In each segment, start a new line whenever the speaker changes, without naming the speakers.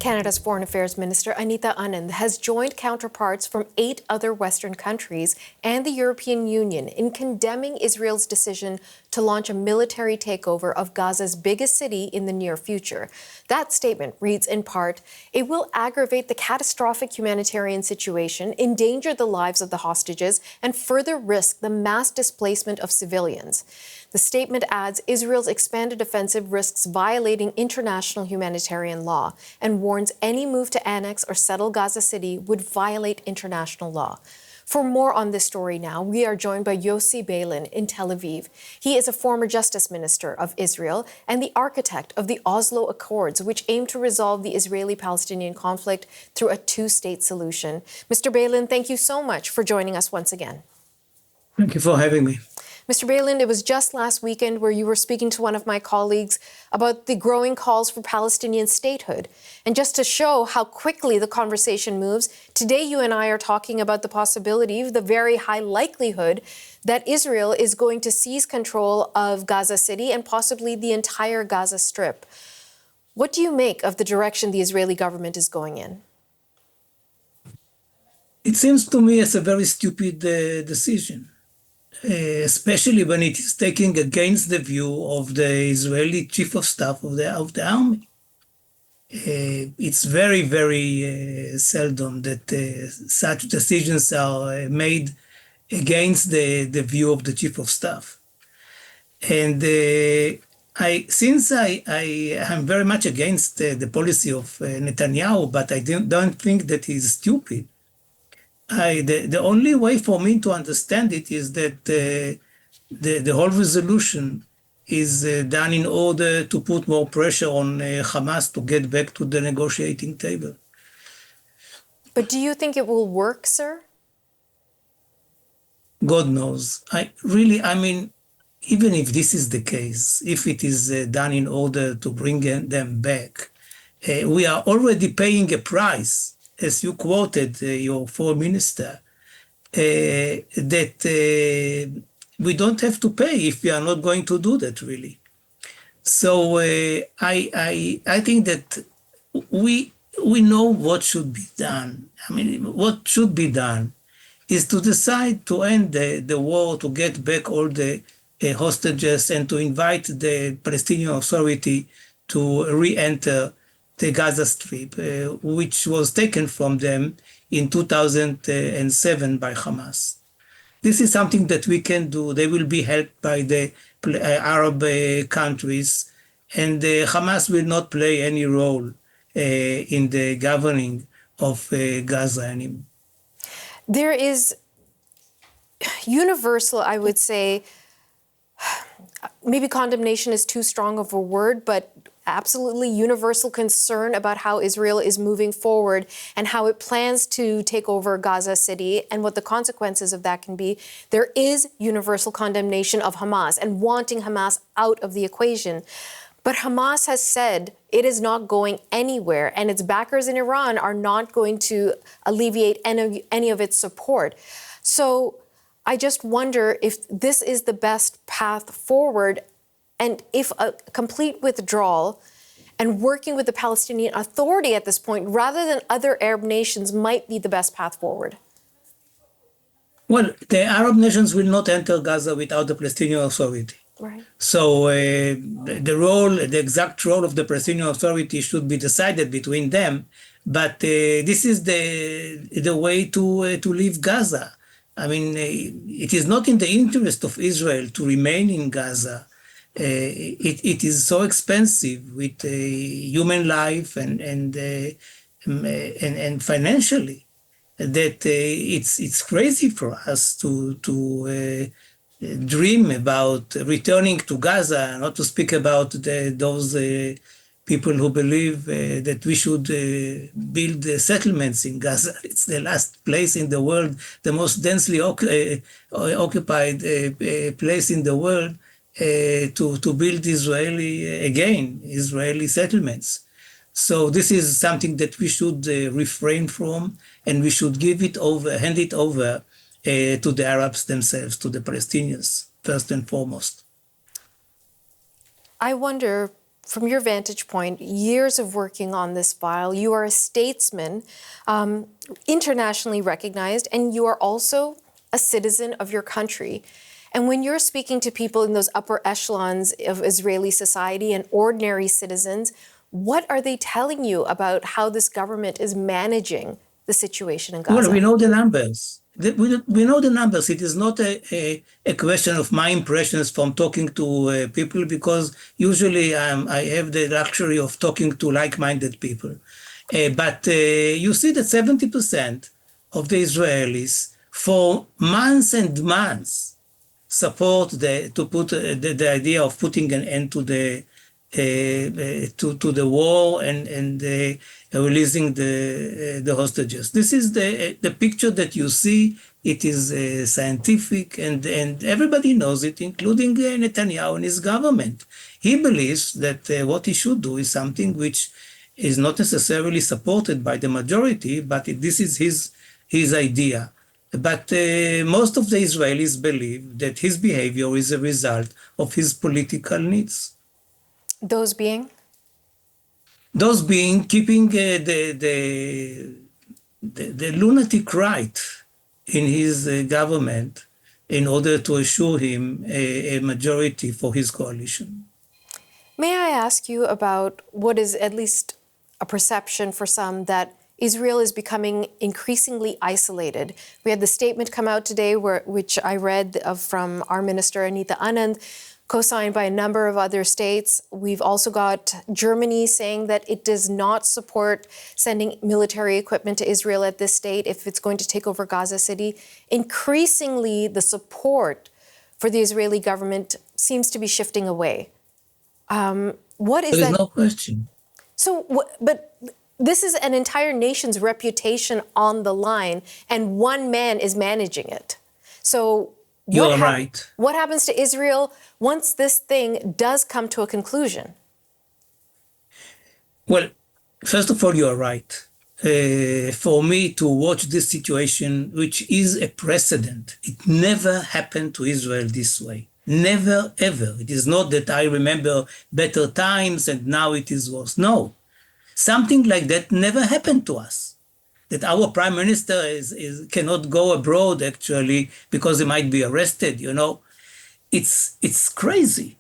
Canada's Foreign Affairs Minister Anita Anand has joined counterparts from 8 other Western countries and the European Union in condemning Israel's decision to launch a military takeover of Gaza's biggest city in the near future. That statement reads in part, "It will aggravate the catastrophic humanitarian situation, endanger the lives of the hostages, and further risk the mass displacement of civilians." The statement adds Israel's expanded offensive risks violating international humanitarian law and warns any move to annex or settle Gaza City would violate international law. For more on this story now, we are joined by Yossi Beilin in Tel Aviv. He is a former justice minister of Israel and the architect of the Oslo Accords, which aim to resolve the Israeli-Palestinian conflict through a two-state solution. Mr. Beilin, thank you so much for joining us once again.
Thank you for having me.
Mr. Beilin, it was just last weekend where you were speaking to one of my colleagues about the growing calls for Palestinian statehood. And just to show how quickly the conversation moves, today you and I are talking about the possibility, the very high likelihood, that Israel is going to seize control of Gaza City and possibly the entire Gaza Strip. What do you make of the direction the Israeli government is going in?
It seems to me it's a very stupid decision. Especially when it is taking against the view of the Israeli chief of staff of the army. It's very, very seldom that such decisions are made against the view of the chief of staff. And since I am very much against the policy of Netanyahu, but I don't think that he's stupid. The only way for me to understand it is that the whole resolution is done in order to put more pressure on Hamas to get back to the negotiating table.
But do you think it will work, sir?
God knows. I mean, even if this is the case, if it is done in order to bring them back, we are already paying a price, as you quoted your foreign minister, that we don't have to pay if we are not going to do that, really. So I think that we know what should be done. I mean, what should be done is to decide to end the war, to get back all the hostages, and to invite the Palestinian Authority to re-enter the Gaza Strip, which was taken from them in 2007 by Hamas. This is something that we can do. They will be helped by the Arab countries, and Hamas will not play any role in the governing of Gaza anymore.
There is universal, I would say, maybe condemnation is too strong of a word, but absolutely universal concern about how Israel is moving forward and how it plans to take over Gaza City and what the consequences of that can be. There is universal condemnation of Hamas and wanting Hamas out of the equation. But Hamas has said it is not going anywhere, and its backers in Iran are not going to alleviate any of its support. So I just wonder if this is the best path forward, and if a complete withdrawal and working with the Palestinian Authority at this point, rather than other Arab nations, might be the best path forward.
Well, the Arab nations will not enter Gaza without the Palestinian Authority.
Right.
So the exact role of the Palestinian Authority should be decided between them. But this is the way to leave Gaza. I mean, it is not in the interest of Israel to remain in Gaza. It is so expensive with human life and financially that it's crazy for us to dream about returning to Gaza, not to speak about those people who believe that we should build settlements in Gaza. It's the last place in the world, the most densely occupied place in the world, to build Israeli settlements. So this is something that we should refrain from, and we should hand it over to the Arabs themselves, to the Palestinians, first and foremost.
I wonder, from your vantage point, years of working on this file, you are a statesman, internationally recognized, and you are also a citizen of your country. And when you're speaking to people in those upper echelons of Israeli society and ordinary citizens, what are they telling you about how this government is managing the situation in Gaza?
Well, we know the numbers. We know the numbers. It is not a question of my impressions from talking to people, because usually I have the luxury of talking to like-minded people. But you see that 70% of the Israelis, for months and months, support the idea of putting an end to the war and releasing the hostages. This is the picture that you see. It is scientific, and everybody knows it, including Netanyahu and his government. He believes that what he should do is something which is not necessarily supported by the majority, but this is his idea. But most of the Israelis believe that his behavior is a result of his political needs.
Those being?
Those being keeping the lunatic right in his government in order to assure him a majority for his coalition.
May I ask you about what is at least a perception for some that Israel is becoming increasingly isolated? We had the statement come out today, which I read from our minister, Anita Anand, co-signed by a number of other states. We've also got Germany saying that it does not support sending military equipment to Israel at this state if it's going to take over Gaza City. Increasingly, the support for the Israeli government seems to be shifting away. What is that?
There is no question.
So, but this is an entire nation's reputation on the line, and one man is managing it. So
you're right.
What happens to Israel once this thing does come to a conclusion?
Well, first of all, you are right. For me to watch this situation, which is a precedent, it never happened to Israel this way. Never, ever. It is not that I remember better times and now it is worse. No. Something like that never happened to us. That our prime minister cannot go abroad, actually, because he might be arrested, you know. It's crazy.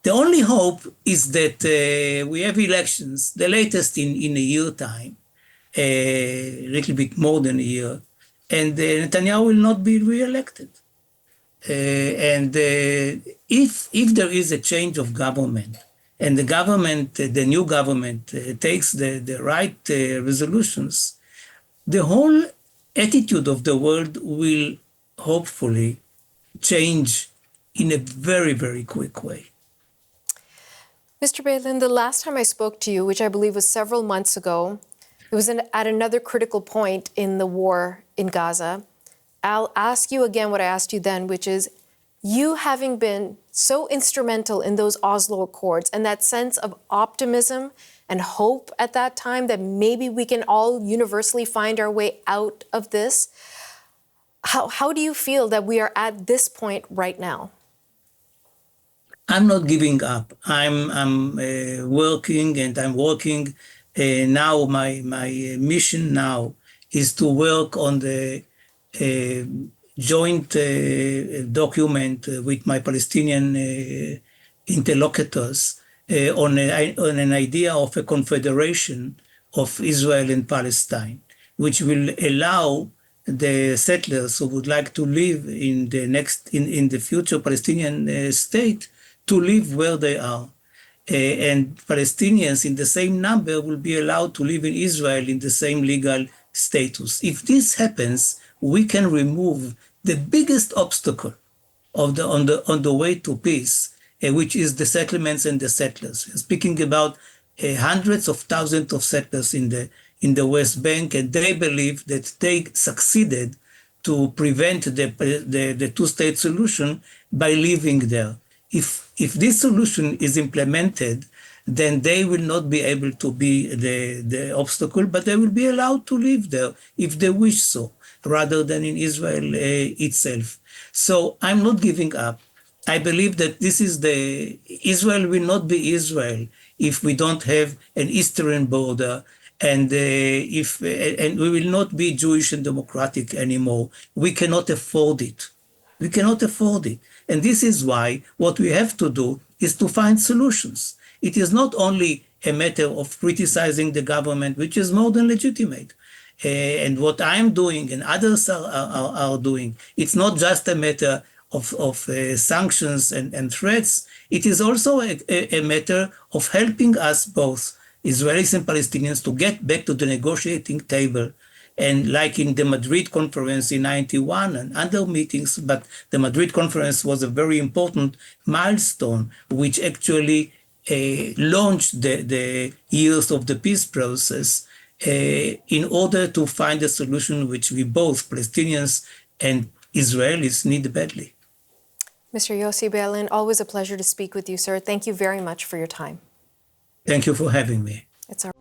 The only hope is that we have elections, the latest in a year time, a little bit more than a year, and Netanyahu will not be re-elected. If there is a change of government, and the new government takes the right resolutions, the whole attitude of the world will hopefully change in a very, very quick way.
Mr. Beilin, the last time I spoke to you, which I believe was several months ago, it was at another critical point in the war in Gaza. I'll ask you again what I asked you then, which is, you having been so instrumental in those Oslo Accords and that sense of optimism and hope at that time that maybe we can all universally find our way out of this, how do you feel that we are at this point right now?
I'm not giving up. I'm working, and I'm working now. My mission now is to work on the joint document with my Palestinian interlocutors on an idea of a confederation of Israel and Palestine, which will allow the settlers who would like to live in the future Palestinian state to live where they are. And Palestinians in the same number will be allowed to live in Israel in the same legal status. If this happens, we can remove the biggest obstacle on the way to peace, which is the settlements and the settlers. We're speaking about hundreds of thousands of settlers in the West Bank, and they believe that they succeeded to prevent the two-state solution by living there. If this solution is implemented, then they will not be able to be the obstacle, but they will be allowed to live there if they wish so, rather than in Israel itself. So I'm not giving up. I believe that this is Israel will not be Israel if we don't have an eastern border, and and we will not be Jewish and democratic anymore. We cannot afford it. We cannot afford it. And this is why what we have to do is to find solutions. It is not only a matter of criticizing the government, which is more than legitimate. And what I'm doing and others are doing, it's not just a matter of sanctions and threats. It is also a matter of helping us both, Israelis and Palestinians, to get back to the negotiating table. And like in the Madrid conference in 91 and other meetings, but the Madrid conference was a very important milestone, which actually launched the years of the peace process in order to find a solution which we both, Palestinians and Israelis, need badly.
Mr. Yossi Beilin, always a pleasure to speak with you, sir. Thank you very much for your time.
Thank you for having me.
It's our